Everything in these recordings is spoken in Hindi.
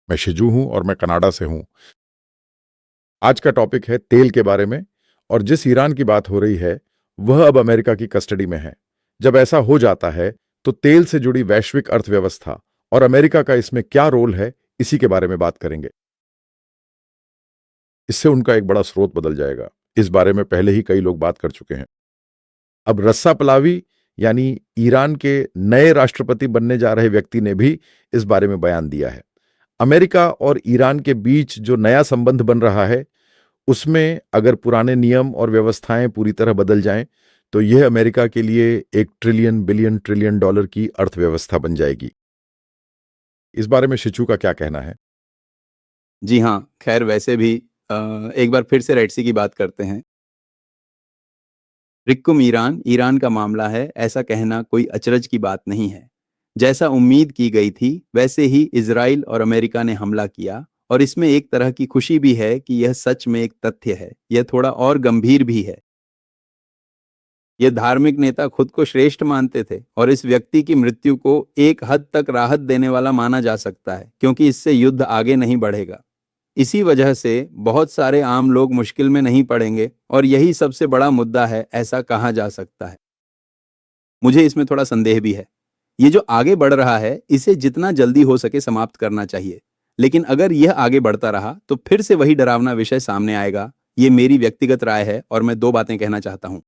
मैं शिजू हूं और मैं कनाडा से हूं। आज का टॉपिक है तेल के बारे में। और जिस ईरान की बात हो रही है वह अब अमेरिका की कस्टडी में है। जब ऐसा हो जाता है तो तेल से जुड़ी वैश्विक अर्थव्यवस्था और अमेरिका का इसमें क्या रोल है, इसी के बारे में बात करेंगे। इससे उनका एक बड़ा स्रोत बदल जाएगा। इस बारे में पहले ही कई लोग बात कर चुके हैं। अब रस्सा पलावी यानी ईरान के नए राष्ट्रपति बनने जा रहे व्यक्ति ने भी इस बारे में बयान दिया है। अमेरिका और ईरान के बीच जो नया संबंध बन रहा है उसमें अगर पुराने नियम और व्यवस्थाएं पूरी तरह बदल जाएं तो यह अमेरिका के लिए 1 ट्रिलियन बिलियन ट्रिलियन डॉलर की अर्थव्यवस्था बन जाएगी। इस बारे में शिचू का क्या कहना है? जी हाँ, खैर वैसे भी एक बार फिर से रेड सी की बात करते हैं। रिक्कुम ईरान, ईरान का मामला है, ऐसा कहना कोई अचरज की बात नहीं है। जैसा उम्मीद की गई थी, वैसे ही इज़राइल और अमेरिका ने हमला किया और इसमें एक तरह की खुशी भी है कि यह सच में एक तथ्य है। यह थोड़ा और गंभीर भी है। ये धार्मिक नेता खुद को श्रेष्ठ मानते थे और इस व्यक्ति की मृत्यु को एक हद तक राहत देने वाला माना जा सकता है, क्योंकि इससे युद्ध आगे नहीं बढ़ेगा। इसी वजह से बहुत सारे आम लोग मुश्किल में नहीं पड़ेंगे और यही सबसे बड़ा मुद्दा है, ऐसा कहा जा सकता है। मुझे इसमें थोड़ा संदेह भी है। ये जो आगे बढ़ रहा है, इसे जितना जल्दी हो सके समाप्त करना चाहिए। लेकिन अगर यह आगे बढ़ता रहा तो फिर से वही डरावना विषय सामने आएगा। ये मेरी व्यक्तिगत राय है और मैं दो बातें कहना चाहता हूं।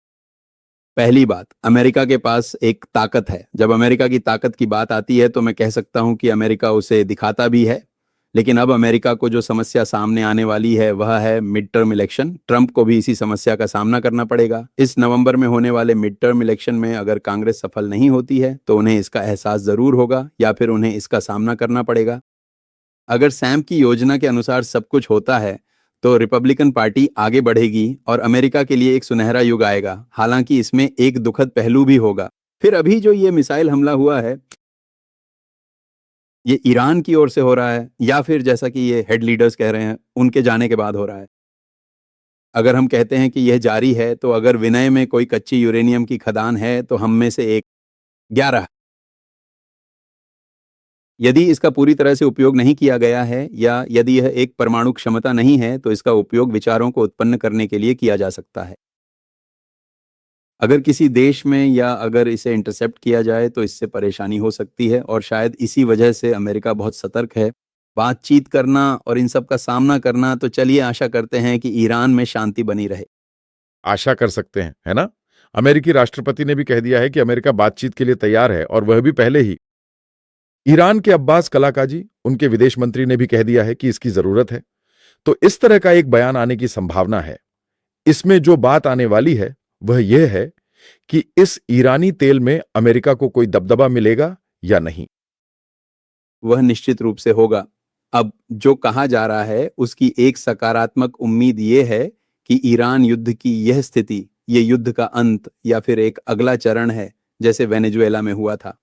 पहली बात, अमेरिका के पास एक ताकत है। जब अमेरिका की ताकत की बात आती है तो मैं कह सकता हूं कि अमेरिका उसे दिखाता भी है। लेकिन अब अमेरिका को जो समस्या सामने आने वाली है वह है मिड टर्म इलेक्शन। ट्रंप को भी इसी समस्या का सामना करना पड़ेगा। इस नवंबर में होने वाले मिड टर्म इलेक्शन में अगर कांग्रेस सफल नहीं होती है तो उन्हें इसका एहसास जरूर होगा या फिर उन्हें इसका सामना करना पड़ेगा। अगर सैम की योजना के अनुसार सब कुछ होता है तो रिपब्लिकन पार्टी आगे बढ़ेगी और अमेरिका के लिए एक सुनहरा युग आएगा। हालांकि इसमें एक दुखद पहलू भी होगा। फिर अभी जो ये मिसाइल हमला हुआ है, ये ईरान की ओर से हो रहा है या फिर जैसा कि ये हेड लीडर्स कह रहे हैं उनके जाने के बाद हो रहा है। अगर हम कहते हैं कि यह जारी है तो अगर विनय में कोई कच्ची यूरेनियम की खदान है तो हम में से एक 11। यदि इसका पूरी तरह से उपयोग नहीं किया गया है या यदि यह एक परमाणु क्षमता नहीं है तो इसका उपयोग विचारों को उत्पन्न करने के लिए किया जा सकता है। अगर किसी देश में या अगर इसे इंटरसेप्ट किया जाए तो इससे परेशानी हो सकती है और शायद इसी वजह से अमेरिका बहुत सतर्क है। बातचीत करना और इन सब का सामना करना, तो चलिए आशा करते हैं कि ईरान में शांति बनी रहे। आशा कर सकते हैं, है ना? अमेरिकी राष्ट्रपति ने भी कह दिया है कि अमेरिका बातचीत के लिए तैयार है, और वह भी पहले ही। ईरान के अब्बास कलाकाजी, उनके विदेश मंत्री, ने भी कह दिया है कि इसकी जरूरत है। तो इस तरह का एक बयान आने की संभावना है। इसमें जो बात आने वाली है वह यह है कि इस ईरानी तेल में अमेरिका को कोई दबदबा मिलेगा या नहीं। वह निश्चित रूप से होगा। अब जो कहा जा रहा है उसकी एक सकारात्मक उम्मीद ये है कि ईरान युद्ध की यह स्थिति, ये युद्ध का अंत या फिर एक अगला चरण है, जैसे वेनेजुएला में हुआ था।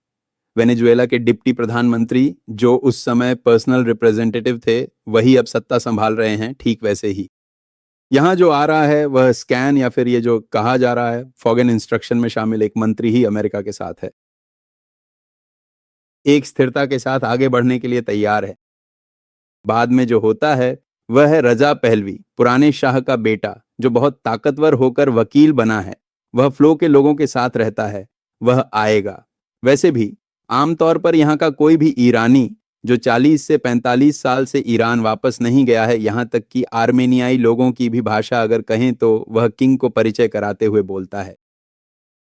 वेनेजुएला के डिप्टी प्रधानमंत्री जो उस समय पर्सनल रिप्रेजेंटेटिव थे, वही अब सत्ता संभाल रहे हैं, ठीक वैसे ही। यहाँ जो आ रहा है वह स्कैन या फिर ये जो कहा जा रहा है फॉगन इंस्ट्रक्शन में शामिल एक मंत्री ही अमेरिका के साथ है। एक स्थिरता के साथ आगे बढ़ने के लिए तैयार है। बाद में जो होता है वह है रजा पहलवी, पुराने शाह का बेटा, जो बहुत ताकतवर होकर वकील बना है। वह फ्लो के लोगों के साथ रहता है। वह आएगा। वैसे भी आमतौर पर यहाँ का कोई भी ईरानी जो 40 से 45 साल से ईरान वापस नहीं गया है, यहाँ तक कि आर्मेनियाई लोगों की भी भाषा अगर कहें तो वह किंग को परिचय कराते हुए बोलता है।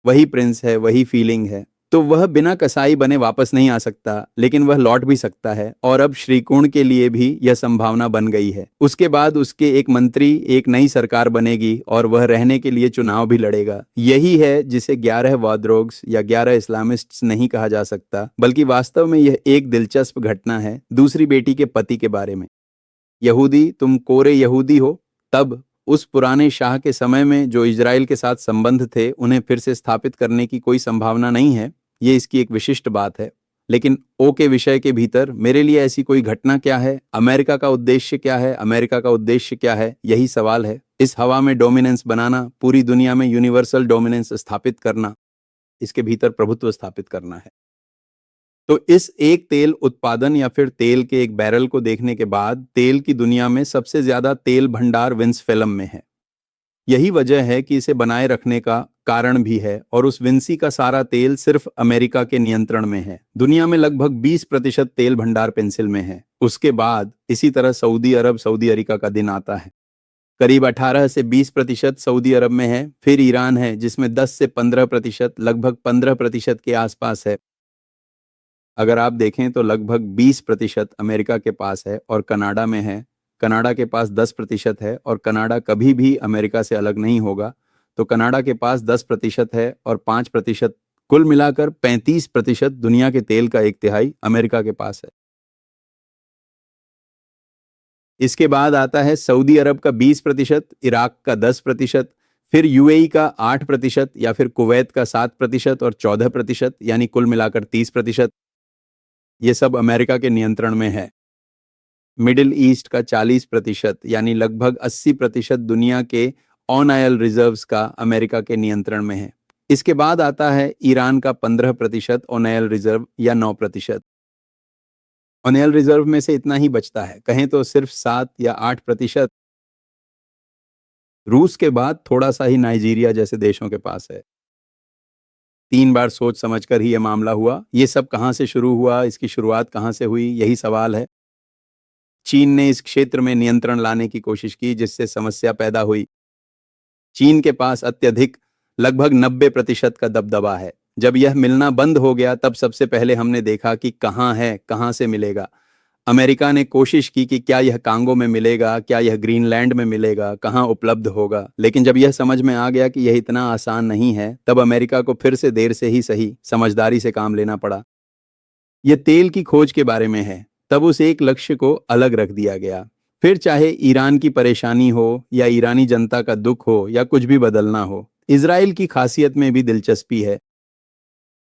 वही प्रिंस है, वही फीलिंग है। तो वह बिना कसाई बने वापस नहीं आ सकता, लेकिन वह लौट भी सकता है। और अब श्रीकोण के लिए भी यह संभावना बन गई है। उसके बाद उसके एक मंत्री, एक नई सरकार बनेगी और वह रहने के लिए चुनाव भी लड़ेगा। यही है जिसे 11 वाद्रोग्स या 11 इस्लामिस्ट्स नहीं कहा जा सकता, बल्कि वास्तव में यह एक दिलचस्प घटना है दूसरी बेटी के पति के बारे में। यहूदी, तुम कोरे यहूदी हो। तब उस पुराने शाह के समय में जो इजराइल के साथ संबंध थे, उन्हें फिर से स्थापित करने की कोई संभावना नहीं है। ये इसकी एक विशिष्ट बात है। लेकिन ओ के विषय के भीतर मेरे लिए ऐसी कोई घटना क्या है, अमेरिका का उद्देश्य क्या है, अमेरिका का उद्देश्य क्या है, यही सवाल है। इस हवा में डोमिनेंस बनाना, पूरी दुनिया में यूनिवर्सल डोमिनेंस स्थापित करना, इसके भीतर प्रभुत्व स्थापित करना है। तो इस एक तेल उत्पादन या फिर तेल के एक बैरल को देखने के बाद तेल की दुनिया में सबसे ज्यादा तेल भंडार वेनेजुएला में है। यही वजह है कि इसे बनाए रखने का कारण भी है, और उस विंसी का सारा तेल सिर्फ अमेरिका के नियंत्रण में है। दुनिया में लगभग 20% तेल भंडार पेंसिल में है। उसके बाद इसी तरह सऊदी अरब, सऊदी अरीका का दिन आता है। करीब 18 से 20% सऊदी अरब में है। फिर ईरान है जिसमें 10 से 15%, लगभग 15% के आसपास है। अगर आप देखें तो लगभग 20% अमेरिका के पास है और कनाडा में है। कनाडा के पास 10% है और कनाडा कभी भी अमेरिका से अलग नहीं होगा। तो कनाडा के पास 10% है और 5%, कुल मिलाकर 35% दुनिया के तेल का एक तिहाई अमेरिका के पास है। इसके बाद आता है सऊदी अरब का 20%, इराक का 10%, फिर यूएई का 8% या फिर कुवैत का 7% और 14%, यानी कुल मिलाकर 30%। ये सब अमेरिका के नियंत्रण में है। मिडिल ईस्ट का 40% यानी लगभग 80% दुनिया के ऑन ऑयल रिजर्व्स का अमेरिका के नियंत्रण में है। इसके बाद आता है ईरान का 15% ऑन ऑयल रिजर्व या 9%। ऑन ऑयल रिजर्व में से इतना ही बचता है, कहें तो सिर्फ 7 या 8%। रूस के बाद थोड़ा सा ही नाइजीरिया जैसे देशों के पास है। 3 बार सोच समझकर ही यह मामला हुआ। ये सब कहां से शुरू हुआ, इसकी शुरुआत कहां से हुई, यही सवाल है। चीन ने इस क्षेत्र में नियंत्रण लाने की कोशिश की, जिससे समस्या पैदा हुई। चीन के पास अत्यधिक लगभग 90% का दबदबा है। जब यह मिलना बंद हो गया तब सबसे पहले हमने देखा कि कहाँ है, कहाँ से मिलेगा। अमेरिका ने कोशिश की कि क्या यह कांगो में मिलेगा, क्या यह ग्रीनलैंड में मिलेगा, कहाँ उपलब्ध होगा। लेकिन जब यह समझ में आ गया कि यह इतना आसान नहीं है, तब अमेरिका को फिर से देर से ही सही समझदारी से काम लेना पड़ा। यह तेल की खोज के बारे में है, तब उस एक लक्ष्य को अलग रख दिया गया। फिर चाहे ईरान की परेशानी हो या ईरानी जनता का दुख हो या कुछ भी बदलना हो, इजराइल की खासियत में भी दिलचस्पी है।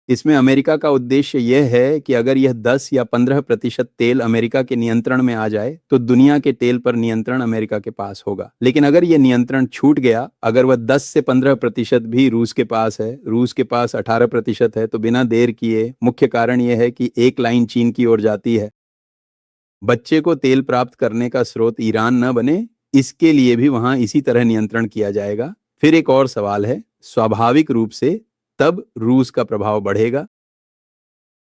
इसमें अमेरिका का उद्देश्य यह है कि अगर यह 10 या 15% तेल अमेरिका के नियंत्रण में आ जाए तो दुनिया के तेल पर नियंत्रण अमेरिका के पास होगा। लेकिन अगर यह नियंत्रण छूट गया, अगर वह 10 से 15% भी रूस के पास है, रूस के पास 18% है, तो बिना देर किए मुख्य कारण यह है कि एक लाइन चीन की ओर जाती है। बच्चे को तेल प्राप्त करने का स्रोत ईरान न बने, इसके लिए भी वहां इसी तरह नियंत्रण किया जाएगा। फिर एक और सवाल है, स्वाभाविक रूप से तब रूस का प्रभाव बढ़ेगा।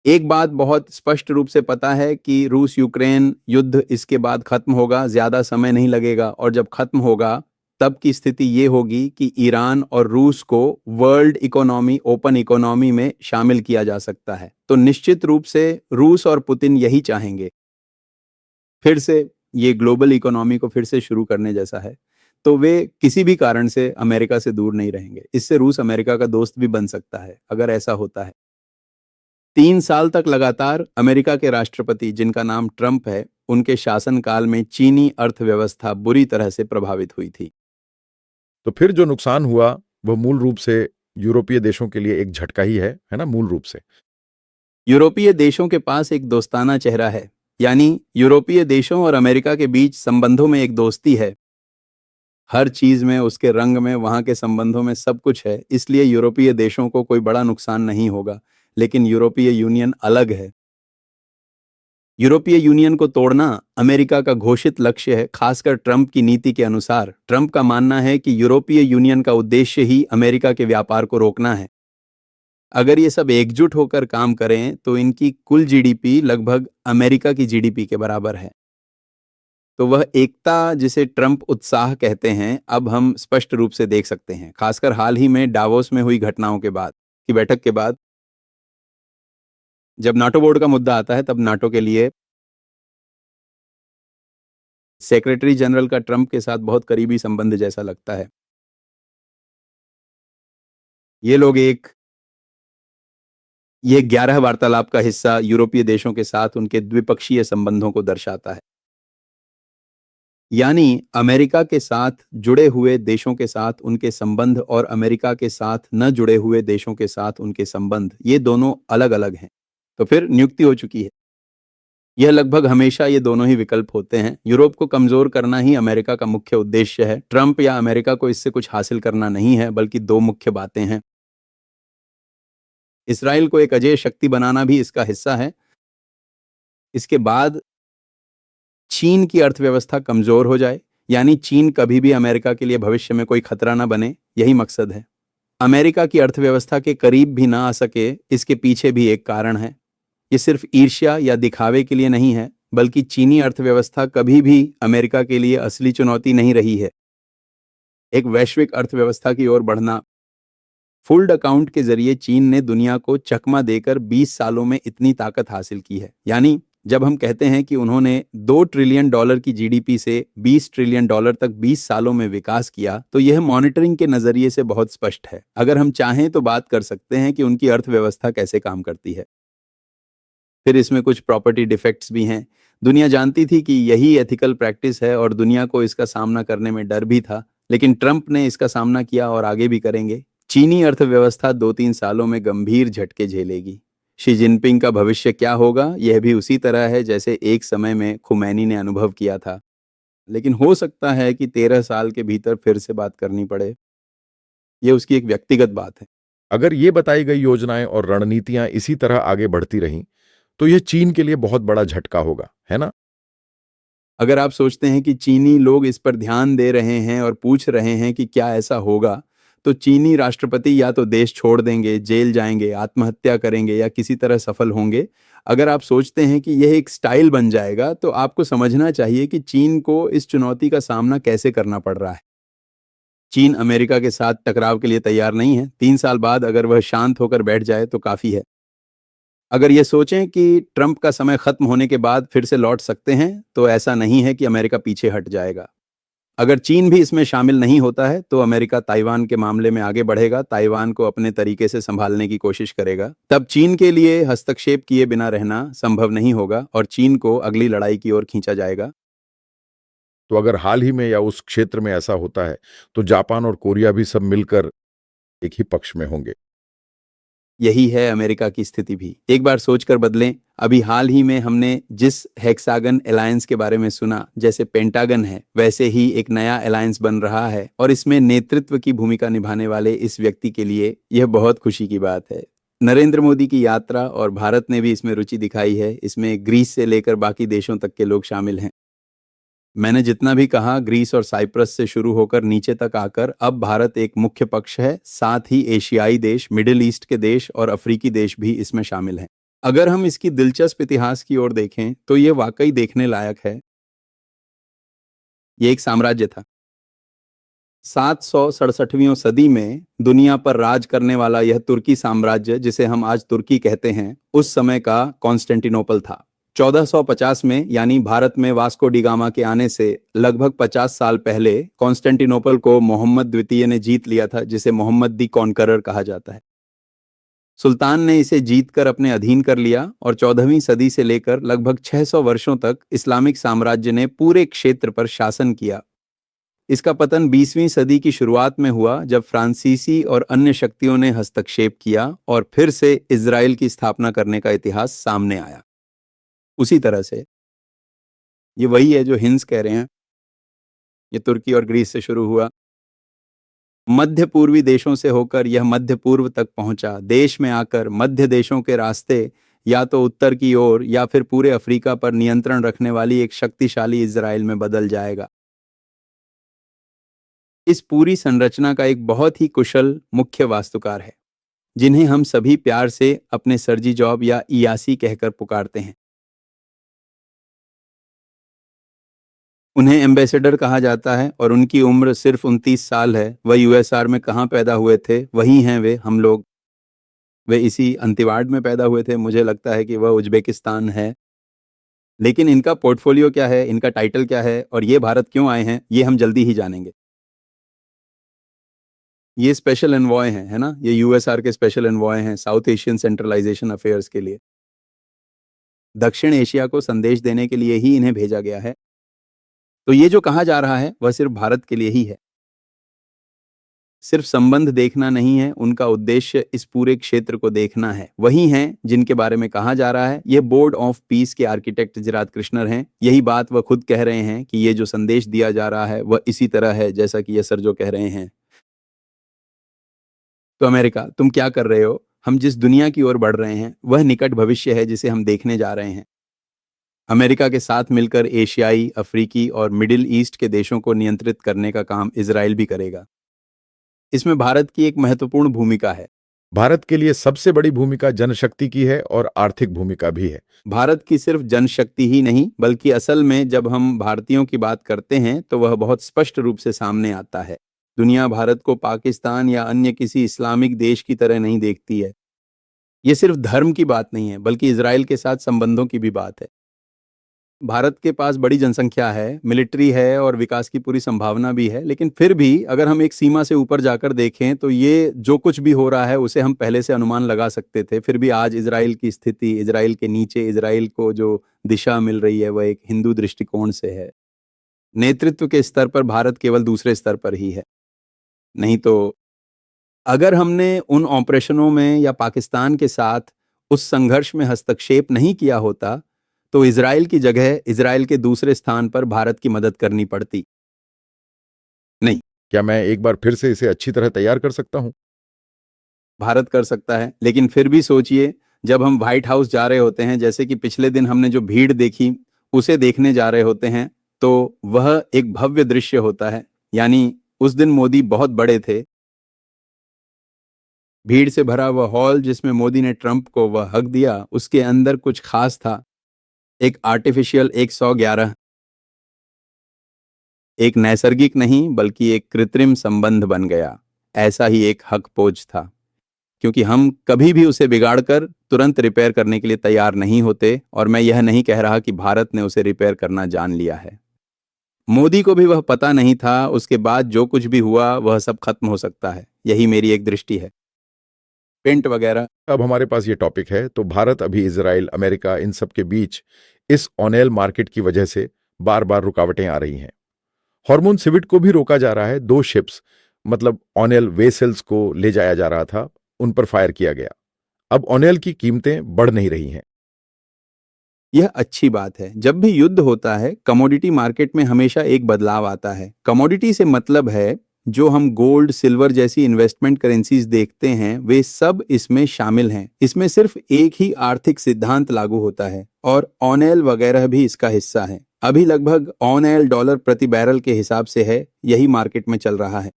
एक बात बहुत स्पष्ट रूप से पता है कि रूस यूक्रेन युद्ध इसके बाद खत्म होगा, ज्यादा समय नहीं लगेगा, और जब खत्म होगा तब की स्थिति ये होगी कि ईरान और रूस को वर्ल्ड इकोनॉमी, ओपन इकोनॉमी में शामिल किया जा सकता है। तो निश्चित रूप से रूस और पुतिन यही चाहेंगे, फिर से ये ग्लोबल इकोनॉमी को फिर से शुरू करने जैसा है। तो वे किसी भी कारण से अमेरिका से दूर नहीं रहेंगे। इससे रूस अमेरिका का दोस्त भी बन सकता है अगर ऐसा होता है। 3 साल तक लगातार अमेरिका के राष्ट्रपति, जिनका नाम ट्रंप है, उनके शासनकाल में चीनी अर्थव्यवस्था बुरी तरह से प्रभावित हुई थी। तो फिर जो नुकसान हुआ वह मूल रूप से यूरोपीय देशों के लिए एक झटका ही है ना, मूल रूप से। यूरोपीय देशों के पास एक दोस्ताना चेहरा है, यानी यूरोपीय देशों और अमेरिका के बीच संबंधों में एक दोस्ती है। हर चीज में, उसके रंग में, वहां के संबंधों में सब कुछ है। इसलिए यूरोपीय देशों को कोई बड़ा नुकसान नहीं होगा। लेकिन यूरोपीय यूनियन अलग है। यूरोपीय यूनियन को तोड़ना अमेरिका का घोषित लक्ष्य है, खासकर ट्रंप की नीति के अनुसार। ट्रंप का मानना है कि यूरोपीय यूनियन का उद्देश्य ही अमेरिका के व्यापार को रोकना है। अगर ये सब एकजुट होकर काम करें तो इनकी कुल जीडीपी लगभग अमेरिका की जीडीपी के बराबर है। तो वह एकता जिसे ट्रंप उत्साह कहते हैं, अब हम स्पष्ट रूप से देख सकते हैं, खासकर हाल ही में डावोस में हुई घटनाओं के बाद की बैठक के बाद। जब नाटो बोर्ड का मुद्दा आता है तब नाटो के लिए सेक्रेटरी जनरल का ट्रंप के साथ बहुत करीबी संबंध जैसा लगता है। ये लोग ये 11 वार्तालाप का हिस्सा यूरोपीय देशों के साथ उनके द्विपक्षीय संबंधों को दर्शाता है। यानी अमेरिका के साथ जुड़े हुए देशों के साथ उनके संबंध और अमेरिका के साथ न जुड़े हुए देशों के साथ उनके संबंध, ये दोनों अलग अलग हैं। तो फिर नियुक्ति हो चुकी है। यह लगभग हमेशा ये दोनों ही विकल्प होते हैं। यूरोप को कमजोर करना ही अमेरिका का मुख्य उद्देश्य है। ट्रंप या अमेरिका को इससे कुछ हासिल करना नहीं है, बल्कि दो मुख्य बातें हैं। इसराइल को एक अजेय शक्ति बनाना भी इसका हिस्सा है। इसके बाद चीन की अर्थव्यवस्था कमजोर हो जाए, यानी चीन कभी भी अमेरिका के लिए भविष्य में कोई खतरा ना बने, यही मकसद है। अमेरिका की अर्थव्यवस्था के करीब भी ना आ सके, इसके पीछे भी एक कारण है। ये सिर्फ ईर्ष्या या दिखावे के लिए नहीं है, बल्कि चीनी अर्थव्यवस्था कभी भी अमेरिका के लिए असली चुनौती नहीं रही है। एक वैश्विक अर्थव्यवस्था की ओर बढ़ना। फुल्ड अकाउंट के जरिए चीन ने दुनिया को चकमा देकर 20 सालों में इतनी ताकत हासिल की है। यानी जब हम कहते हैं कि उन्होंने $2 ट्रिलियन की जीडीपी से $20 ट्रिलियन तक 20 सालों में विकास किया, तो यह मॉनिटरिंग के नजरिए से बहुत स्पष्ट है। अगर हम चाहें तो बात कर सकते हैं कि उनकी अर्थव्यवस्था कैसे काम करती है। फिर इसमें कुछ प्रॉपर्टी डिफेक्ट्स भी हैं। दुनिया जानती थी कि यही एथिकल प्रैक्टिस है और दुनिया को इसका सामना करने में डर भी था, लेकिन ट्रंप ने इसका सामना किया और आगे भी करेंगे। चीनी अर्थव्यवस्था 2-3 सालों में गंभीर झटके झेलेगी। शी जिनपिंग का भविष्य क्या होगा, यह भी उसी तरह है जैसे एक समय में खुमैनी ने अनुभव किया था। लेकिन हो सकता है कि 13 साल के भीतर फिर से बात करनी पड़े। यह उसकी एक व्यक्तिगत बात है। अगर ये बताई गई योजनाएं और रणनीतियां इसी तरह आगे बढ़ती रहीं, तो यह चीन के लिए बहुत बड़ा झटका होगा, है ना? अगर आप सोचते हैं कि चीनी लोग इस पर ध्यान दे रहे हैं और पूछ रहे हैं कि क्या ऐसा होगा, तो चीनी राष्ट्रपति या तो देश छोड़ देंगे, जेल जाएंगे, आत्महत्या करेंगे या किसी तरह सफल होंगे। अगर आप सोचते हैं कि यह एक स्टाइल बन जाएगा, तो आपको समझना चाहिए कि चीन को इस चुनौती का सामना कैसे करना पड़ रहा है। चीन अमेरिका के साथ टकराव के लिए तैयार नहीं है। 3 साल बाद अगर वह शांत होकर बैठ जाए तो काफी है। अगर ये सोचें कि ट्रंप का समय खत्म होने के बाद फिर से लौट सकते हैं, तो ऐसा नहीं है कि अमेरिका पीछे हट जाएगा। अगर चीन भी इसमें शामिल नहीं होता है, तो अमेरिका ताइवान के मामले में आगे बढ़ेगा, ताइवान को अपने तरीके से संभालने की कोशिश करेगा। तब चीन के लिए हस्तक्षेप किए बिना रहना संभव नहीं होगा और चीन को अगली लड़ाई की ओर खींचा जाएगा। तो अगर हाल ही में या उस क्षेत्र में ऐसा होता है, तो जापान और कोरिया भी सब मिलकर एक ही पक्ष में होंगे। यही है अमेरिका की स्थिति भी। एक बार सोचकर बदलें। अभी हाल ही में हमने जिस हेक्सागन अलायंस के बारे में सुना, जैसे पेंटागन है, वैसे ही एक नया अलायंस बन रहा है और इसमें नेतृत्व की भूमिका निभाने वाले इस व्यक्ति के लिए यह बहुत खुशी की बात है। नरेंद्र मोदी की यात्रा और भारत ने भी इसमें रुचि दिखाई है। इसमें ग्रीस से लेकर बाकी देशों तक के लोग शामिल हैं। मैंने जितना भी कहा, ग्रीस और साइप्रस से शुरू होकर नीचे तक आकर अब भारत एक मुख्य पक्ष है। साथ ही एशियाई देश, मिडिल ईस्ट के देश और अफ्रीकी देश भी इसमें शामिल हैं। अगर हम इसकी दिलचस्प इतिहास की ओर देखें, तो ये वाकई देखने लायक है। ये एक साम्राज्य था। 767वीं सदी में दुनिया पर राज करने वाला यह तुर्की साम्राज्य, जिसे हम आज तुर्की कहते हैं, उस समय का कॉन्स्टेंटिनोपल था। 1450 में, यानी भारत में वास्को डी गामा के आने से लगभग 50 साल पहले, कॉन्स्टेंटिनोपल को मोहम्मद द्वितीय ने जीत लिया था, जिसे मोहम्मद दी कॉन्करर कहा जाता है। सुल्तान ने इसे जीतकर अपने अधीन कर लिया और 14वीं सदी से लेकर लगभग 600 वर्षों तक इस्लामिक साम्राज्य ने पूरे क्षेत्र पर शासन किया। इसका पतन 20वीं सदी की शुरुआत में हुआ, जब फ्रांसीसी और अन्य शक्तियों ने हस्तक्षेप किया और फिर से इजराइल की स्थापना करने का इतिहास सामने आया। उसी तरह से ये वही है जो हिंस कह रहे हैं। ये तुर्की और ग्रीस से शुरू हुआ, मध्य पूर्वी देशों से होकर यह मध्य पूर्व तक पहुंचा। देश में आकर मध्य देशों के रास्ते या तो उत्तर की ओर या फिर पूरे अफ्रीका पर नियंत्रण रखने वाली एक शक्तिशाली इजराइल में बदल जाएगा। इस पूरी संरचना का एक बहुत ही कुशल मुख्य वास्तुकार है, जिन्हें हम सभी प्यार से अपने सर्जी जॉब या इयासी कहकर पुकारते हैं। उन्हें एम्बेसडर कहा जाता है और उनकी उम्र सिर्फ 29 साल है। वह यूएसआर में कहाँ पैदा हुए थे, वही हैं वे, हम लोग। वे इसी अंतिवाड में पैदा हुए थे। मुझे लगता है कि वह उज्बेकिस्तान है। लेकिन इनका पोर्टफोलियो क्या है, इनका टाइटल क्या है और ये भारत क्यों आए हैं, ये हम जल्दी ही जानेंगे। ये स्पेशल एनवॉय हैं, है ना? ये यूएसआर के स्पेशल एनवॉय हैं साउथ एशियन सेंट्रलाइजेशन अफेयर्स के लिए। दक्षिण एशिया को संदेश देने के लिए ही इन्हें भेजा गया है। तो ये जो कहा जा रहा है वह सिर्फ भारत के लिए ही है। सिर्फ संबंध देखना नहीं है, उनका उद्देश्य इस पूरे क्षेत्र को देखना है। वही हैं जिनके बारे में कहा जा रहा है। ये बोर्ड ऑफ पीस के आर्किटेक्ट जिराद कृष्णर हैं। यही बात वह खुद कह रहे हैं कि ये जो संदेश दिया जा रहा है वह इसी तरह है जैसा कि ये सर जो कह रहे हैं। तो अमेरिका, तुम क्या कर रहे हो? हम जिस दुनिया की ओर बढ़ रहे हैं वह निकट भविष्य है जिसे हम देखने जा रहे हैं। अमेरिका के साथ मिलकर एशियाई, अफ्रीकी और मिडिल ईस्ट के देशों को नियंत्रित करने का काम इजराइल भी करेगा। इसमें भारत की एक महत्वपूर्ण भूमिका है। भारत के लिए सबसे बड़ी भूमिका जनशक्ति की है और आर्थिक भूमिका भी है। भारत की सिर्फ जनशक्ति ही नहीं, बल्कि असल में जब हम भारतीयों की बात करते हैं तो वह बहुत स्पष्ट रूप से सामने आता है। दुनिया भारत को पाकिस्तान या अन्य किसी इस्लामिक देश की तरह नहीं देखती है। ये सिर्फ धर्म की बात नहीं है, बल्कि इजराइल के साथ संबंधों की भी बात है। भारत के पास बड़ी जनसंख्या है, मिलिट्री है और विकास की पूरी संभावना भी है, लेकिन फिर भी अगर हम एक सीमा से ऊपर जाकर देखें तो ये जो कुछ भी हो रहा है उसे हम पहले से अनुमान लगा सकते थे। फिर भी आज इजराइल की स्थिति, इजराइल के नीचे इजराइल को जो दिशा मिल रही है वह एक हिंदू दृष्टिकोण से है। नेतृत्व के स्तर पर भारत केवल दूसरे स्तर पर ही है। नहीं तो अगर हमने उन ऑपरेशनों में या पाकिस्तान के साथ उस संघर्ष में हस्तक्षेप नहीं किया होता तो इजराइल की जगह इजराइल के दूसरे स्थान पर भारत की मदद करनी पड़ती। नहीं, क्या मैं एक बार फिर से इसे अच्छी तरह तैयार कर सकता हूं? भारत कर सकता है, लेकिन फिर भी सोचिए, जब हम व्हाइट हाउस जा रहे होते हैं, जैसे कि पिछले दिन हमने जो भीड़ देखी उसे देखने जा रहे होते हैं, तो वह एक भव्य दृश्य होता है। यानी उस दिन मोदी बहुत बड़े थे। भीड़ से भरा वह हॉल जिसमें मोदी ने ट्रंप को वह हक दिया, उसके अंदर कुछ खास था। एक आर्टिफिशियल 111, एक नैसर्गिक नहीं बल्कि एक कृत्रिम संबंध बन गया। ऐसा ही एक हक पोज था, क्योंकि हम कभी भी उसे बिगाड़कर तुरंत रिपेयर करने के लिए तैयार नहीं होते, और मैं यह नहीं कह रहा कि भारत ने उसे रिपेयर करना जान लिया है। मोदी को भी वह पता नहीं था, उसके बाद जो कुछ भी हुआ वह सब खत्म हो सकता है। यही मेरी एक दृष्टि है। पेंट वगैरह। अब हमारे पास ये टॉपिक है, तो भारत अभी इजराइल, अमेरिका, इन सब के बीच इस ऑनेल मार्केट की वजह से बार बार रुकावटें आ रही हैं। हार्मोन सिविट को भी रोका जा रहा है। 2 शिप्स, मतलब ऑनेल वेसल्स को ले जाया जा रहा था, उन पर फायर किया गया। अब ऑनेल की कीमतें बढ़ नहीं रही हैं। यह अच्छी बात है। जब भी युद्ध होता है, कमोडिटी मार्केट में हमेशा एक बदलाव आता है। कमोडिटी से मतलब है जो हम गोल्ड, सिल्वर जैसी इन्वेस्टमेंट करेंसीज देखते हैं, वे सब इसमें शामिल हैं। इसमें सिर्फ एक ही आर्थिक सिद्धांत लागू होता है, और ऑनेल वगैरह भी इसका हिस्सा है। अभी लगभग ऑनेल डॉलर प्रति बैरल के हिसाब से है, यही मार्केट में चल रहा है।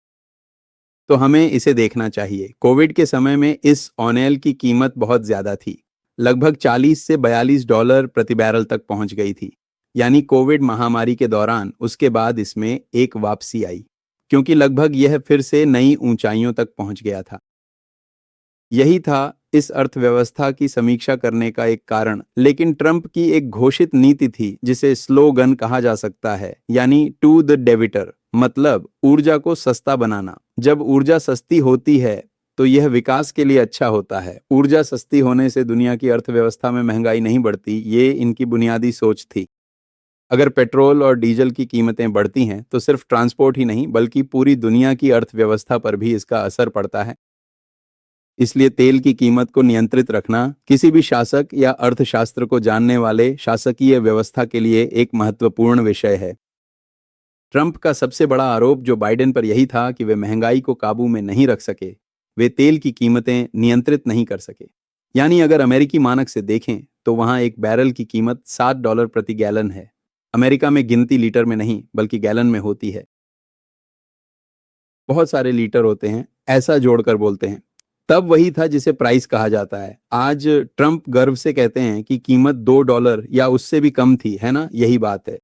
तो हमें इसे देखना चाहिए। कोविड के समय में इस ऑनेल की कीमत बहुत ज्यादा थी, लगभग 40 से 42 डॉलर प्रति बैरल तक पहुंच गई थी। यानी कोविड महामारी के दौरान उसके बाद इसमें एक वापसी आई, क्योंकि लगभग यह फिर से नई ऊंचाइयों तक पहुंच गया था। यही था इस अर्थव्यवस्था की समीक्षा करने का एक कारण। लेकिन ट्रंप की एक घोषित नीति थी जिसे स्लोगन कहा जा सकता है, यानी टू द डेबिटर, मतलब ऊर्जा को सस्ता बनाना। जब ऊर्जा सस्ती होती है तो यह विकास के लिए अच्छा होता है। ऊर्जा सस्ती होने से दुनिया की अर्थव्यवस्था में महंगाई नहीं बढ़ती, ये इनकी बुनियादी सोच थी। अगर पेट्रोल और डीजल की कीमतें बढ़ती हैं तो सिर्फ ट्रांसपोर्ट ही नहीं बल्कि पूरी दुनिया की अर्थव्यवस्था पर भी इसका असर पड़ता है। इसलिए तेल की कीमत को नियंत्रित रखना किसी भी शासक या अर्थशास्त्र को जानने वाले शासकीय व्यवस्था के लिए एक महत्वपूर्ण विषय है। ट्रंप का सबसे बड़ा आरोप जो बाइडेन पर यही था कि वे महंगाई को काबू में नहीं रख सके, वे तेल की कीमतें नियंत्रित नहीं कर सके। यानी अगर अमेरिकी मानक से देखें तो वहां एक बैरल की कीमत $7 प्रति गैलन है। अमेरिका में गिनती लीटर में नहीं बल्कि गैलन में होती है। बहुत सारे लीटर होते हैं, ऐसा जोड़कर बोलते हैं। तब वही था जिसे प्राइस कहा जाता है। आज ट्रंप गर्व से कहते हैं कि कीमत $2 या उससे भी कम थी, है ना? यही बात है।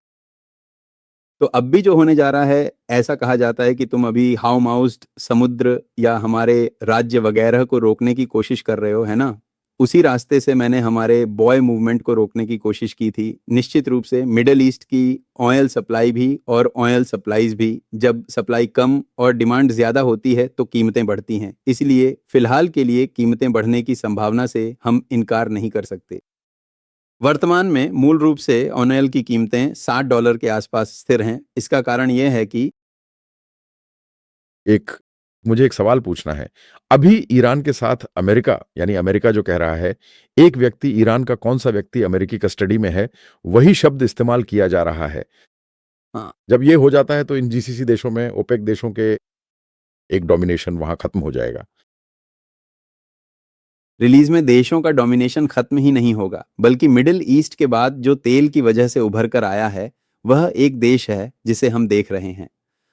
तो अब भी जो होने जा रहा है, ऐसा कहा जाता है कि तुम अभी हाउ माउस्ड समुद्र या हमारे राज्य वगैरह को रोकने की कोशिश कर रहे हो, है ना? उसी रास्ते से मैंने हमारे बॉय मूवमेंट को रोकने की कोशिश की थी। निश्चित रूप से मिडिल ईस्ट की ऑयल सप्लाई भी और ऑयल सप्लाईज भी, जब सप्लाई कम और डिमांड ज्यादा होती है तो कीमतें बढ़ती हैं। इसलिए फिलहाल के लिए कीमतें बढ़ने की संभावना से हम इनकार नहीं कर सकते। वर्तमान में मूल रूप से ऑयल की कीमतें $60 के आसपास स्थिर हैं। इसका कारण यह है कि एक मुझे एक सवाल पूछना है। अभी ईरान के साथ अमेरिका, यानी अमेरिका जो कह रहा है, एक व्यक्ति, ईरान का कौन सा व्यक्ति अमेरिकी कस्टडी में है, वही शब्द इस्तेमाल किया जा रहा है। हाँ, जब ये हो जाता है तो इन जीसीसी देशों में, ओपेक देशों के एक डोमिनेशन वहां खत्म हो जाएगा। रिलीज में देशों का डोमिनेशन खत्म ही नहीं होगा, बल्कि मिडिल ईस्ट के बाद जो तेल की वजह से उभर कर आया है वह एक देश है जिसे हम देख रहे हैं।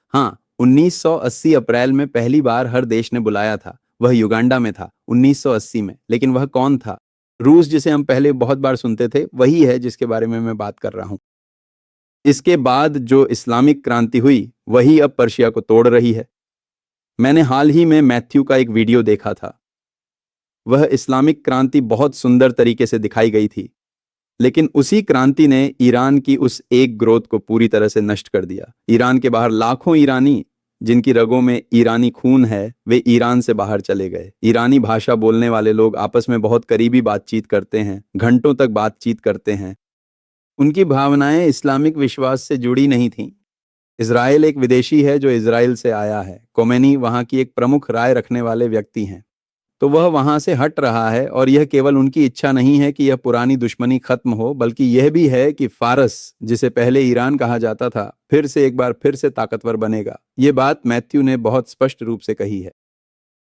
हाँ, 1980 अप्रैल में पहली बार हर देश ने बुलाया था। वह युगांडा में था 1980 में। लेकिन वह कौन था? रूस, जिसे हम पहले बहुत बार सुनते थे, वही है जिसके बारे में मैं बात कर रहा हूं। इसके बाद जो इस्लामिक क्रांति हुई वही अब पर्शिया को तोड़ रही है। मैंने हाल ही में मैथ्यू का एक वीडियो देखा था। वह इस्लामिक क्रांति बहुत सुंदर तरीके से दिखाई गई थी, लेकिन उसी क्रांति ने ईरान की उस एक ग्रोथ को पूरी तरह से नष्ट कर दिया। ईरान के बाहर लाखों ईरानी जिनकी रगों में ईरानी खून है, वे ईरान से बाहर चले गए। ईरानी भाषा बोलने वाले लोग आपस में बहुत करीबी बातचीत करते हैं, घंटों तक बातचीत करते हैं। उनकी भावनाएं इस्लामिक विश्वास से जुड़ी नहीं थीं। इजराइल एक विदेशी है जो इजराइल से आया है। खोमेनी वहां की एक प्रमुख राय रखने वाले व्यक्ति हैं, तो वह वहां से हट रहा है। और यह केवल उनकी इच्छा नहीं है कि यह पुरानी दुश्मनी खत्म हो, बल्कि यह भी है कि फारस, जिसे पहले ईरान कहा जाता था, फिर से एक बार फिर से ताकतवर बनेगा। यह बात मैथ्यू ने बहुत स्पष्ट रूप से कही है।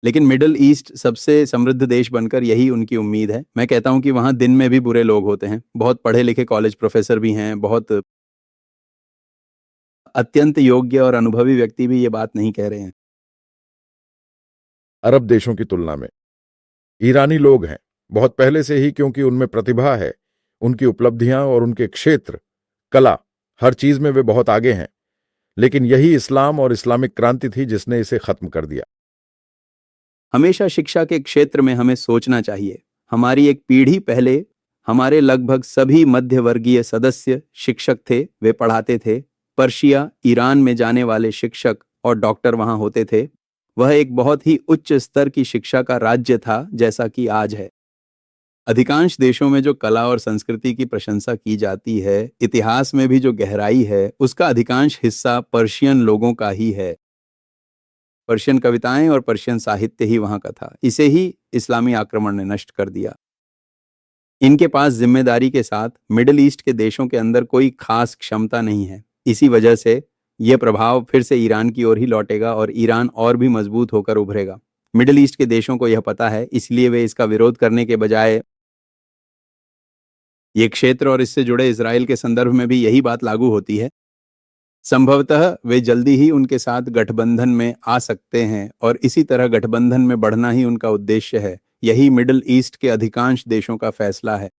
लेकिन मिडिल ईस्ट सबसे समृद्ध देश बनकर यही उनकी उम्मीद है। मैं कहता हूं कि वहां दिन में भी बुरे लोग होते हैं, बहुत पढ़े लिखे कॉलेज प्रोफेसर भी हैं, बहुत अत्यंत योग्य और अनुभवी व्यक्ति भी ये बात नहीं कह रहे हैं। अरब देशों की तुलना में ईरानी लोग हैं बहुत पहले से ही, क्योंकि उनमें प्रतिभा है, उनकी उपलब्धियां और उनके क्षेत्र, कला, हर चीज में वे बहुत आगे हैं। लेकिन यही इस्लाम और इस्लामिक क्रांति थी जिसने इसे खत्म कर दिया। हमेशा शिक्षा के क्षेत्र में हमें सोचना चाहिए। हमारी एक पीढ़ी पहले हमारे लगभग सभी मध्य वर्गीय सदस्य शिक्षक थे, वे पढ़ाते थे। पर्शिया, ईरान में जाने वाले शिक्षक और डॉक्टर वहां होते थे। वह एक बहुत ही उच्च स्तर की शिक्षा का राज्य था, जैसा कि आज है। अधिकांश देशों में जो कला और संस्कृति की प्रशंसा की जाती है, इतिहास में भी जो गहराई है, उसका अधिकांश हिस्सा पर्शियन लोगों का ही है। पर्शियन कविताएं और पर्शियन साहित्य ही वहां का था। इसे ही इस्लामी आक्रमण ने नष्ट कर दिया। इनके पास जिम्मेदारी के साथ मिडिल ईस्ट के देशों के अंदर कोई खास क्षमता नहीं है। इसी वजह से यह प्रभाव फिर से ईरान की ओर ही लौटेगा और ईरान और भी मजबूत होकर उभरेगा। मिडिल ईस्ट के देशों को यह पता है, इसलिए वे इसका विरोध करने के बजाय ये क्षेत्र और इससे जुड़े इजराइल के संदर्भ में भी यही बात लागू होती है। संभवतः वे जल्दी ही उनके साथ गठबंधन में आ सकते हैं और इसी तरह गठबंधन में बढ़ना ही उनका उद्देश्य है। यही मिडिल ईस्ट के अधिकांश देशों का फैसला है।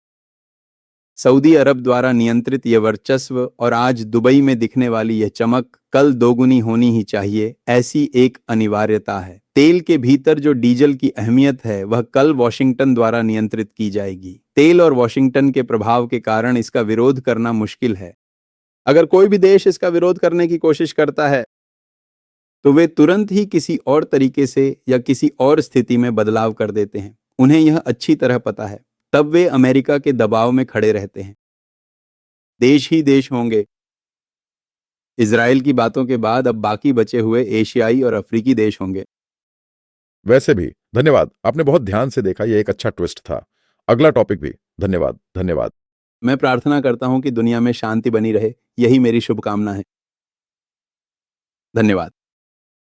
सऊदी अरब द्वारा नियंत्रित यह वर्चस्व और आज दुबई में दिखने वाली यह चमक कल दोगुनी होनी ही चाहिए, ऐसी एक अनिवार्यता है। तेल के भीतर जो डीजल की अहमियत है वह कल वॉशिंगटन द्वारा नियंत्रित की जाएगी। तेल और वॉशिंगटन के प्रभाव के कारण इसका विरोध करना मुश्किल है। अगर कोई भी देश इसका विरोध करने की कोशिश करता है तो वे तुरंत ही किसी और तरीके से या किसी और स्थिति में बदलाव कर देते हैं। उन्हें यह अच्छी तरह पता है, तब वे अमेरिका के दबाव में खड़े रहते हैं। देश ही देश होंगे। इजराइल की बातों के बाद अब बाकी बचे हुए एशियाई और अफ्रीकी देश होंगे। वैसे भी धन्यवाद, आपने बहुत ध्यान से देखा, यह एक अच्छा ट्विस्ट था। अगला टॉपिक भी। धन्यवाद धन्यवाद। मैं प्रार्थना करता हूं कि दुनिया में शांति बनी रहे, यही मेरी शुभकामना है। धन्यवाद।